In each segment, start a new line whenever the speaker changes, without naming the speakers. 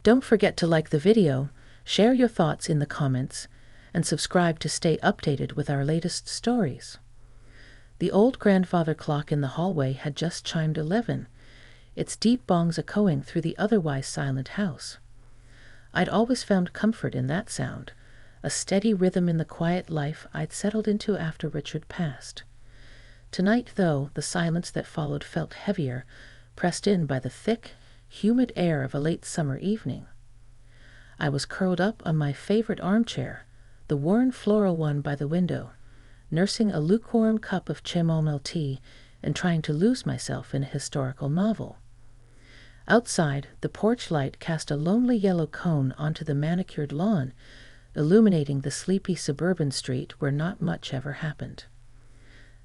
Don't forget to like the video, share your thoughts in the comments, and subscribe to stay updated with our latest stories. The old grandfather clock in the hallway had just chimed 11, its deep bongs echoing through the otherwise silent house. I'd always found comfort in that sound, a steady rhythm in the quiet life I'd settled into after Richard passed. Tonight, though, the silence that followed felt heavier, pressed in by the thick, humid air of a late summer evening. I was curled up on my favorite armchair, the worn floral one by the window, nursing a lukewarm cup of chamomile tea and trying to lose myself in a historical novel. Outside, the porch light cast a lonely yellow cone onto the manicured lawn, illuminating the sleepy suburban street where not much ever happened.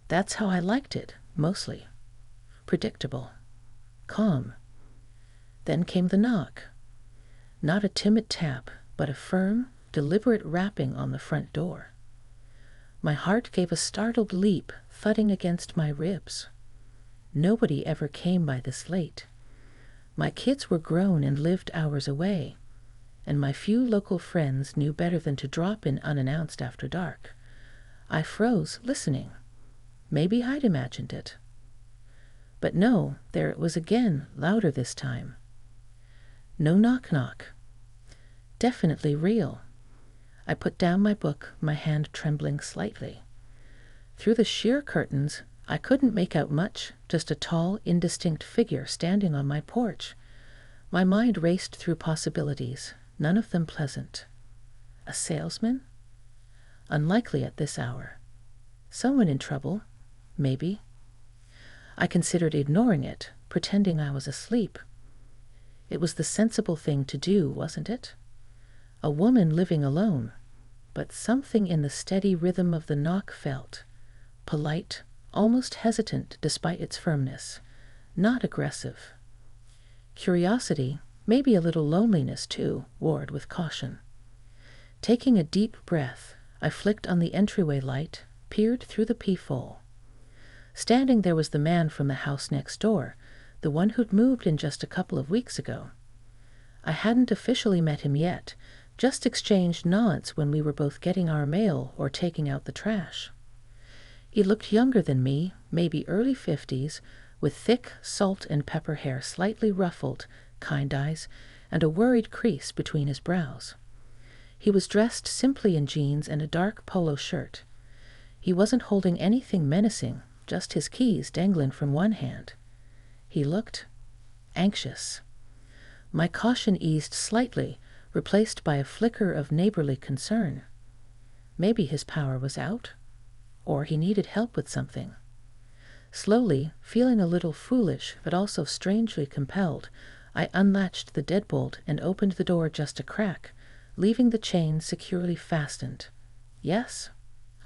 That's how I liked it, mostly. Predictable. Calm. Then came the knock. Not a timid tap, but a firm, deliberate rapping on the front door. My heart gave a startled leap, thudding against my ribs. Nobody ever came by this late. My kids were grown and lived hours away, and my few local friends knew better than to drop in unannounced after dark. I froze, listening. Maybe I'd imagined it. But no, there it was again, louder this time. No knock-knock. Definitely real. I put down my book, my hand trembling slightly. Through the sheer curtains, I couldn't make out much, just a tall, indistinct figure standing on my porch. My mind raced through possibilities, none of them pleasant. A salesman? Unlikely at this hour. Someone in trouble? Maybe. I considered ignoring it, pretending I was asleep. It was the sensible thing to do, wasn't it? A woman living alone, but something in the steady rhythm of the knock felt polite, almost hesitant despite its firmness, not aggressive. Curiosity, maybe a little loneliness too, warred with caution. Taking a deep breath, I flicked on the entryway light, peered through the peephole. Standing there was the man from the house next door, the one who'd moved in just a couple of weeks ago. I hadn't officially met him yet, just exchanged nods when we were both getting our mail or taking out the trash. He looked younger than me, maybe early 50s, with thick salt and pepper hair slightly ruffled, kind eyes, and a worried crease between his brows. He was dressed simply in jeans and a dark polo shirt. He wasn't holding anything menacing, just his keys dangling from one hand. He looked anxious. My caution eased slightly, replaced by a flicker of neighborly concern. Maybe his power was out, or he needed help with something. Slowly, feeling a little foolish but also strangely compelled, I unlatched the deadbolt and opened the door just a crack, leaving the chain securely fastened. "Yes?"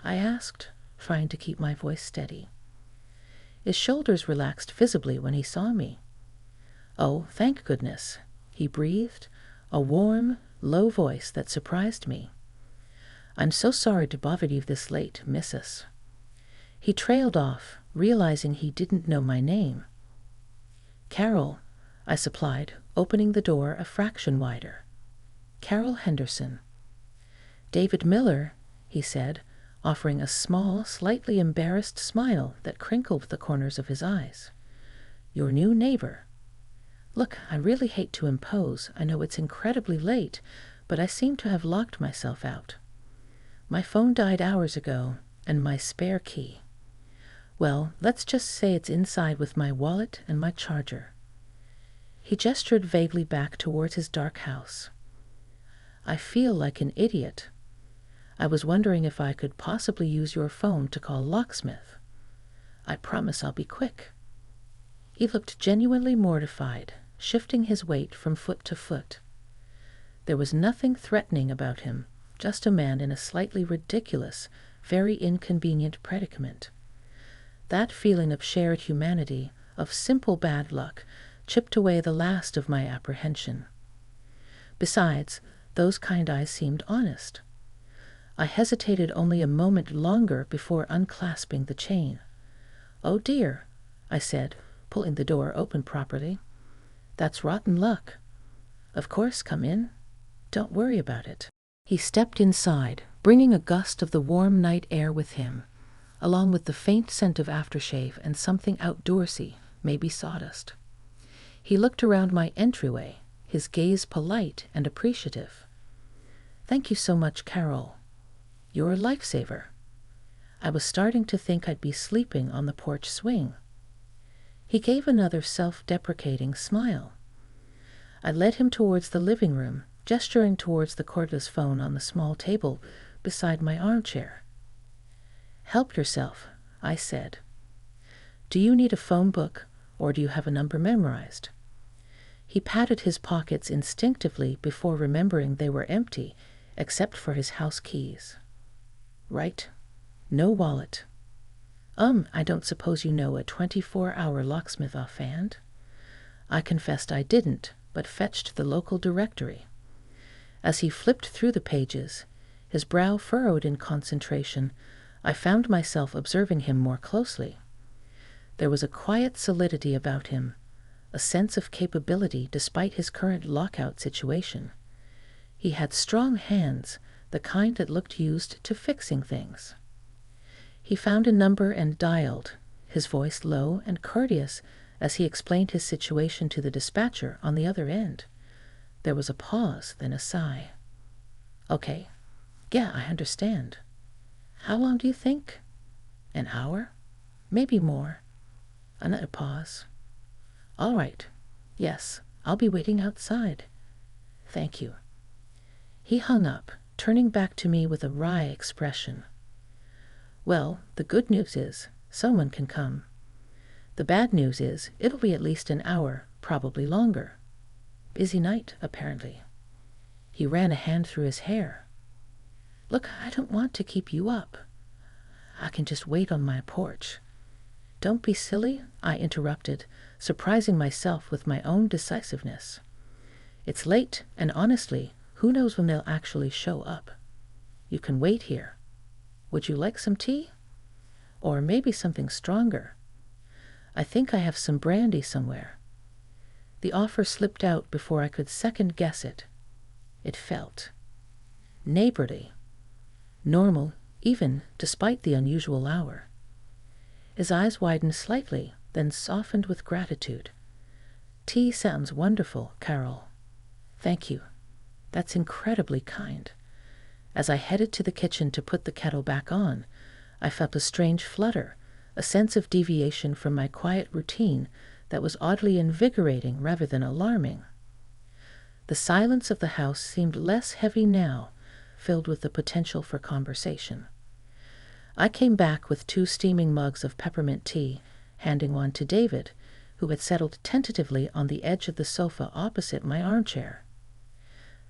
I asked, trying to keep my voice steady. His shoulders relaxed visibly when he saw me. "Oh, thank goodness," he breathed, a warm, low voice that surprised me. "I'm so sorry to bother you this late, Mrs." He trailed off, realizing he didn't know my name. "Carol," I supplied, opening the door a fraction wider. "Carol Henderson." "David Miller," he said, offering a small, slightly embarrassed smile that crinkled the corners of his eyes. "Your new neighbor. Look, I really hate to impose. I know it's incredibly late, but I seem to have locked myself out. My phone died hours ago, and my spare key. Well, let's just say it's inside with my wallet and my charger." He gestured vaguely back towards his dark house. "I feel like an idiot. I was wondering if I could possibly use your phone to call locksmith. I promise I'll be quick." He looked genuinely mortified, shifting his weight from foot to foot. There was nothing threatening about him, just a man in a slightly ridiculous, very inconvenient predicament. That feeling of shared humanity, of simple bad luck, chipped away the last of my apprehension. Besides, those kind eyes seemed honest. I hesitated only a moment longer before unclasping the chain. "Oh dear," I said, pulling the door open properly. "That's rotten luck." Of course, come in. Don't worry about it. He stepped inside, bringing a gust of the warm night air with him, along with the faint scent of aftershave and something outdoorsy, maybe sawdust. He looked around my entryway, his gaze polite and appreciative. Thank you so much, Carol. You're a lifesaver. I was starting to think I'd be sleeping on the porch swing. He gave another self-deprecating smile. I led him towards the living room, gesturing towards the cordless phone on the small table beside my armchair. Help yourself, I said. Do you need a phone book, or do you have a number memorized? He patted his pockets instinctively before remembering they were empty, except for his house keys. Right. No wallet. I don't suppose you know a 24-hour locksmith offhand? I confessed I didn't, but fetched the local directory. As he flipped through the pages, his brow furrowed in concentration, I found myself observing him more closely. There was a quiet solidity about him, a sense of capability despite his current lockout situation. He had strong hands, the kind that looked used to fixing things. He found a number and dialed, his voice low and courteous as he explained his situation to the dispatcher on the other end. There was a pause, then a sigh. Okay. Yeah, I understand. How long do you think? An hour? Maybe more. Another pause. All right. Yes, I'll be waiting outside. Thank you. He hung up, turning back to me with a wry expression. Well, the good news is, someone can come. The bad news is, it'll be at least an hour, probably longer. Busy night, apparently. He ran a hand through his hair. Look, I don't want to keep you up. I can just wait on my porch. Don't be silly, I interrupted, surprising myself with my own decisiveness. It's late, and honestly, who knows when they'll actually show up. You can wait here. Would you like some tea? Or maybe something stronger? I think I have some brandy somewhere. The offer slipped out before I could second-guess it. It felt neighborly, normal, even despite the unusual hour. His eyes widened slightly, then softened with gratitude. Tea sounds wonderful, Carol. Thank you. That's incredibly kind. As I headed to the kitchen to put the kettle back on, I felt a strange flutter, a sense of deviation from my quiet routine that was oddly invigorating rather than alarming. The silence of the house seemed less heavy now, filled with the potential for conversation. I came back with 2 steaming mugs of peppermint tea, handing one to David, who had settled tentatively on the edge of the sofa opposite my armchair.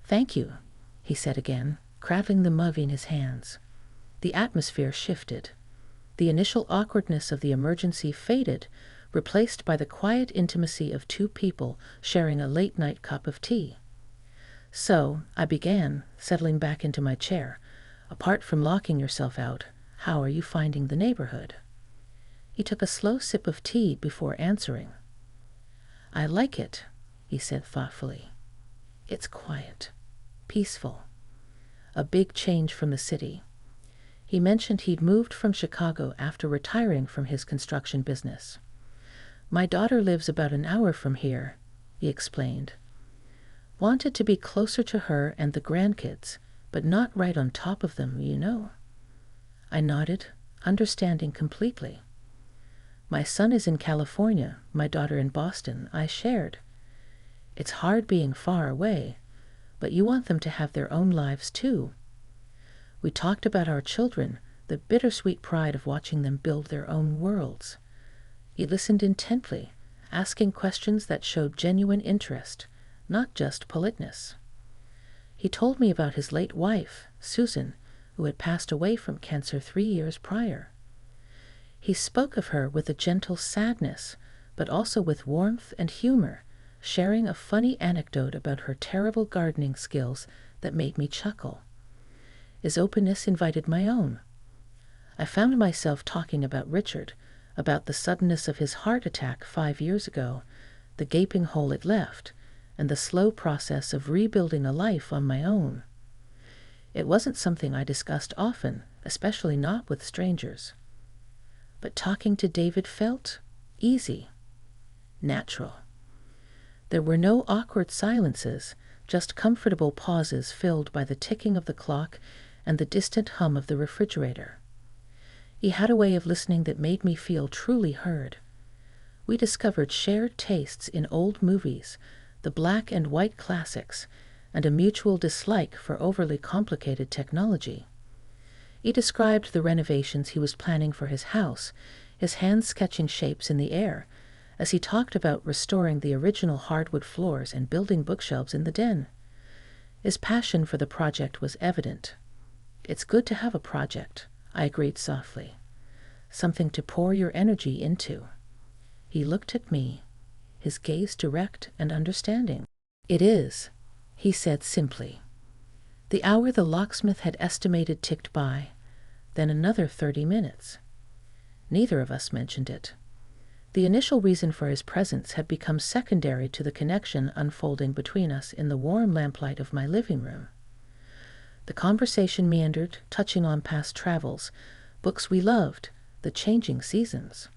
Thank you, he said again, cradling the mug in his hands. The atmosphere shifted. The initial awkwardness of the emergency faded, replaced by the quiet intimacy of 2 people sharing a late-night cup of tea. So, I began, settling back into my chair. Apart from locking yourself out, how are you finding the neighborhood? He took a slow sip of tea before answering. I like it, he said thoughtfully. It's quiet, peaceful. A big change from the city. He mentioned he'd moved from Chicago after retiring from his construction business. My daughter lives about an hour from here, he explained. Wanted to be closer to her and the grandkids, but not right on top of them, you know. I nodded, understanding completely. My son is in California, my daughter in Boston, I shared. It's hard being far away, but you want them to have their own lives too. We talked about our children, the bittersweet pride of watching them build their own worlds. He listened intently, asking questions that showed genuine interest, not just politeness. He told me about his late wife, Susan, who had passed away from cancer 3 years prior. He spoke of her with a gentle sadness, but also with warmth and humor, sharing a funny anecdote about her terrible gardening skills that made me chuckle. His openness invited my own. I found myself talking about Richard, about the suddenness of his heart attack 5 years ago, the gaping hole it left, and the slow process of rebuilding a life on my own. It wasn't something I discussed often, especially not with strangers. But talking to David felt easy, natural. There were no awkward silences, just comfortable pauses filled by the ticking of the clock and the distant hum of the refrigerator. He had a way of listening that made me feel truly heard. We discovered shared tastes in old movies, the black and white classics, and a mutual dislike for overly complicated technology. He described the renovations he was planning for his house, his hands sketching shapes in the air, as he talked about restoring the original hardwood floors and building bookshelves in the den. His passion for the project was evident. "It's good to have a project," I agreed softly. "Something to pour your energy into." He looked at me, his gaze direct and understanding. "It is," he said simply. The hour the locksmith had estimated ticked by, then another 30 minutes. Neither of us mentioned it. The initial reason for his presence had become secondary to the connection unfolding between us in the warm lamplight of my living room. The conversation meandered, touching on past travels, books we loved, the changing seasons.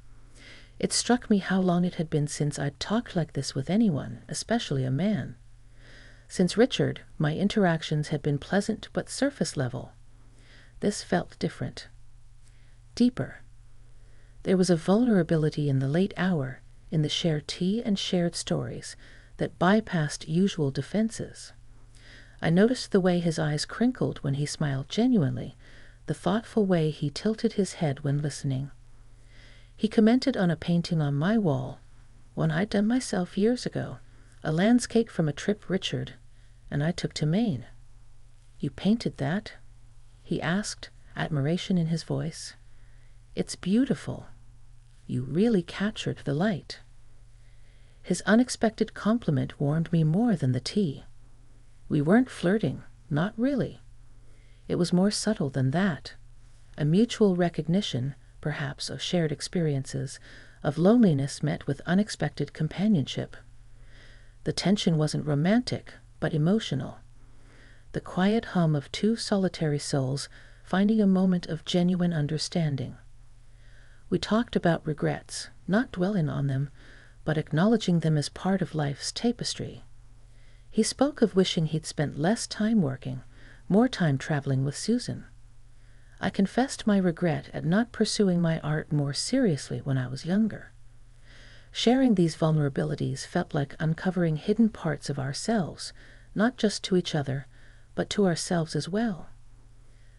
It struck me how long it had been since I'd talked like this with anyone, especially a man. Since Richard, my interactions had been pleasant but surface level. This felt different. Deeper. There was a vulnerability in the late hour, in the shared tea and shared stories, that bypassed usual defenses. I noticed the way his eyes crinkled when he smiled genuinely, the thoughtful way he tilted his head when listening. He commented on a painting on my wall, one I'd done myself years ago, a landscape from a trip Richard and I took to Maine. "You painted that?" he asked, admiration in his voice. "It's beautiful. You really captured the light." His unexpected compliment warmed me more than the tea. We weren't flirting, not really. It was more subtle than that, a mutual recognition, perhaps, of shared experiences, of loneliness met with unexpected companionship. The tension wasn't romantic, but emotional. The quiet hum of two solitary souls finding a moment of genuine understanding. We talked about regrets, not dwelling on them, but acknowledging them as part of life's tapestry. He spoke of wishing he'd spent less time working, more time traveling with Susan. I confessed my regret at not pursuing my art more seriously when I was younger. Sharing these vulnerabilities felt like uncovering hidden parts of ourselves, not just to each other, but to ourselves as well.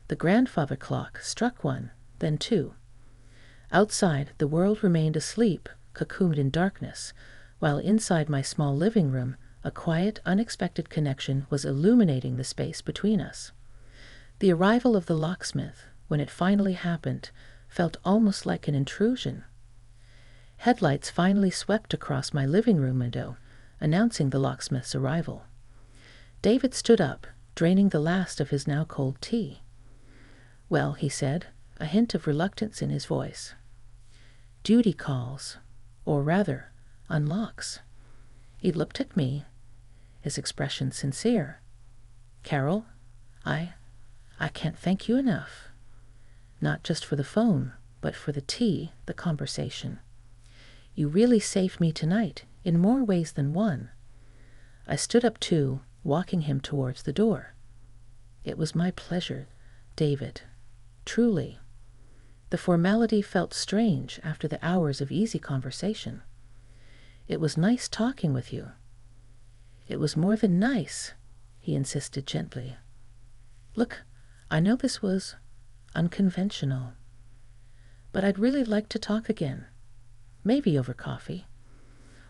The grandfather clock struck one, then two. Outside, the world remained asleep, cocooned in darkness, while inside my small living room, a quiet, unexpected connection was illuminating the space between us. The arrival of the locksmith, when it finally happened, felt almost like an intrusion. Headlights finally swept across my living room window, announcing the locksmith's arrival. David stood up, draining the last of his now cold tea. "Well," he said, a hint of reluctance in his voice. "Duty calls, or rather, unlocks." He looked at me, his expression sincere. "Carol, I can't thank you enough. Not just for the phone, but for the tea, the conversation. You really saved me tonight, in more ways than one." I stood up too, walking him towards the door. "It was my pleasure, David. Truly." The formality felt strange after the hours of easy conversation. "It was nice talking with you." "It was more than nice," he insisted gently. "Look, I know this was unconventional, but I'd really like to talk again. Maybe over coffee.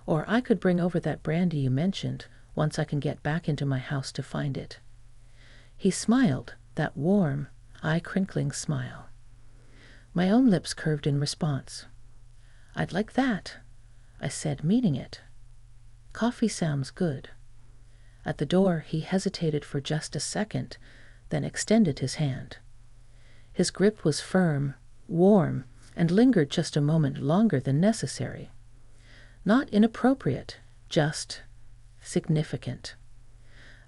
Or I could bring over that brandy you mentioned once I can get back into my house to find it." He smiled, that warm, eye-crinkling smile. My own lips curved in response. "I'd like that," I said, meaning it. "Coffee sounds good." At the door, he hesitated for just a second, then extended his hand. His grip was firm, warm, and lingered just a moment longer than necessary. Not inappropriate, just significant.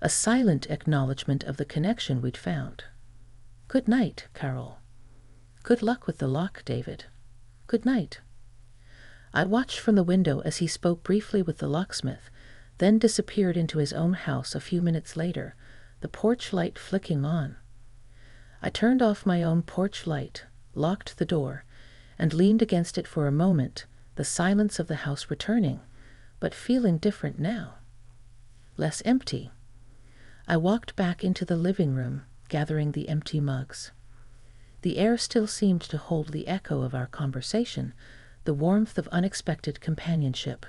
A silent acknowledgement of the connection we'd found. "Good night, Carol." "Good luck with the lock, David." "Good night." I watched from the window as he spoke briefly with the locksmith, then disappeared into his own house a few minutes later, the porch light flicking on. I turned off my own porch light, locked the door, and leaned against it for a moment, the silence of the house returning, but feeling different now. Less empty. I walked back into the living room, gathering the empty mugs. The air still seemed to hold the echo of our conversation, the warmth of unexpected companionship.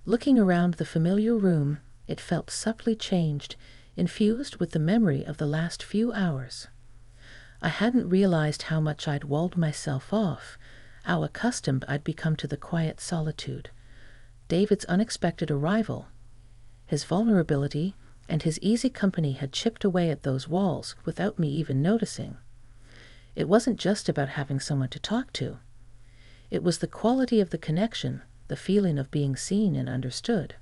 Looking around the familiar room, it felt subtly changed, infused with the memory of the last few hours. I hadn't realized how much I'd walled myself off, how accustomed I'd become to the quiet solitude. David's unexpected arrival, his vulnerability, and his easy company had chipped away at those walls without me even noticing. It wasn't just about having someone to talk to. It was the quality of the connection, the feeling of being seen and understood.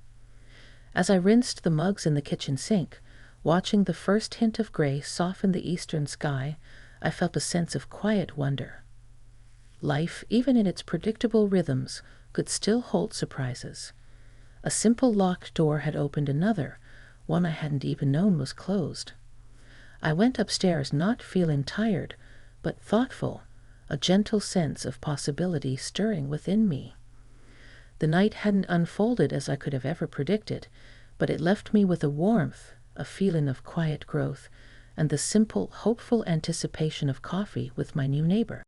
As I rinsed the mugs in the kitchen sink, watching the first hint of gray soften the eastern sky, I felt a sense of quiet wonder. Life, even in its predictable rhythms, could still hold surprises. A simple locked door had opened another, one I hadn't even known was closed. I went upstairs not feeling tired, but thoughtful, a gentle sense of possibility stirring within me. The night hadn't unfolded as I could have ever predicted, but it left me with a warmth, a feeling of quiet growth, and the simple, hopeful anticipation of coffee with my new neighbor.